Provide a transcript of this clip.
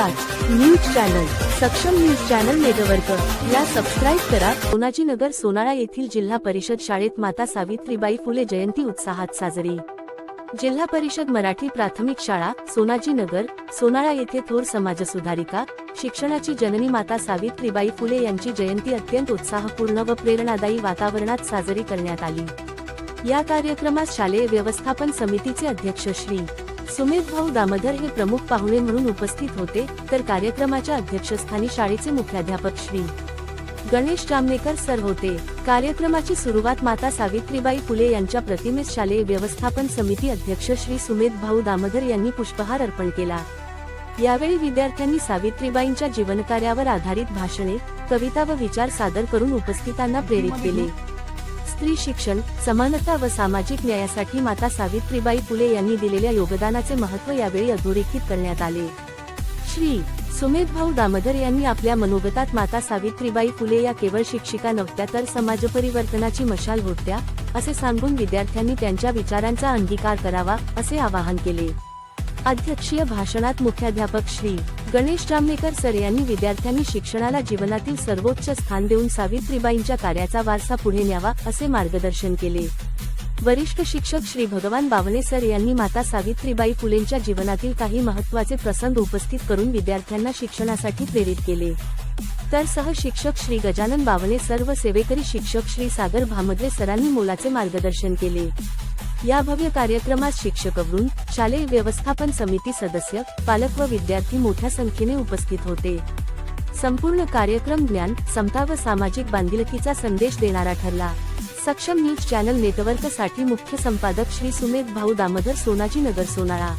नमस्कार, news channel सक्षम news channel network ला सबस्क्राईब करा। सोनाजीनगर सोनाळा येथील जिल्हा परिषद शाळेत माता सावित्रीबाई फुले जयंती उत्साहात साजरी। जिल्हा परिषद मराठी प्राथमिक शाळा सोनाजीनगर सोनाळा येथे थोर समाजसुधारिका शिक्षणाची जननी माता सावित्रीबाई फुले यांची जयंती अत्यंत उत्साहपूर्ण व प्रेरणादायी वातावरणात साजरी करण्यात आली। या कार्यक्रमास शालेय व्यवस्थापन समितीचे अध्यक्ष श्री सुमेध भाऊ दामोदर हे प्रमुख पाहुणे म्हणून उपस्थित होते, तर कार्यक्रमाच्या अध्यक्षस्थानी शाळेचे मुख्याध्यापक श्री गणेश जामनेकर सर होते। कार्यक्रमाची सुरुवात माता सावित्रीबाई फुले यांच्या प्रतिमेस शालेय व्यवस्थापन समिती अध्यक्ष श्री सुमेध भाऊ दामोदर यांनी पुष्पहार अर्पण केला। यावेळी विद्यार्थ्यांनी सावित्रीबाईंच्या जीवनकार्यावर आधारित भाषणे, कविता व विचार सादर करून उपस्थितांना प्रेरित केले। स्त्री शिक्षण, समानता व सामाजिक न्यायासाठी माता सावित्रीबाई फुले यांनी दिलेल्या योगदानाचे महत्त्व यावेळी अधोरेखित करण्यात आले। श्री सुमेध भाऊ दामोदर यांनी आपल्या मनोगतात माता सावित्रीबाई फुले या केवळ शिक्षिका नव्हत्या तर समाजपरिवर्तनाची मशाल होत्या असे सांगून विद्यार्थ्यांनी त्यांच्या विचारांचा अंगीकार करावा असे आवाहन केले। अध्यक्षीय भाषणात मुख्याध्यापक श्री गणेश जामनेकर सर यांनी विद्यार्थ्यांनी शिक्षणाला जीवनातील सर्वोच्च स्थान देऊन सावित्रीबाईंच्या कार्याचा वारसा पुढे न्यावा असे मार्गदर्शन केले। वरिष्ठ शिक्षक श्री भगवान बावणे सर यांनी माता सावित्रीबाई फुलेंच्या जीवनातील काही महत्त्वाचे प्रसंग उपस्थित करून विद्यार्थ्यांना शिक्षणासाठी प्रेरित केले। तर सह शिक्षक श्री गजानन बावणे सर व सेवेकरी शिक्षक श्री सागर भामद्रे सरांनी मोलाचे मार्गदर्शन केले। या भव्य कार्यक्रमात शिक्षकवृंद, शालेय व्यवस्थापन समिती सदस्य, पालक व विद्यार्थी मोठ्या संख्येने उपस्थित होते। संपूर्ण कार्यक्रम ज्ञान, समता व सामाजिक बांधिलकीचा संदेश देणारा ठरला। सक्षम न्यूज चॅनल नेटवर्क साठी मुख्य संपादक श्री सुमेध भाऊ दामोदर, सोनाजीनगर सोनाळा।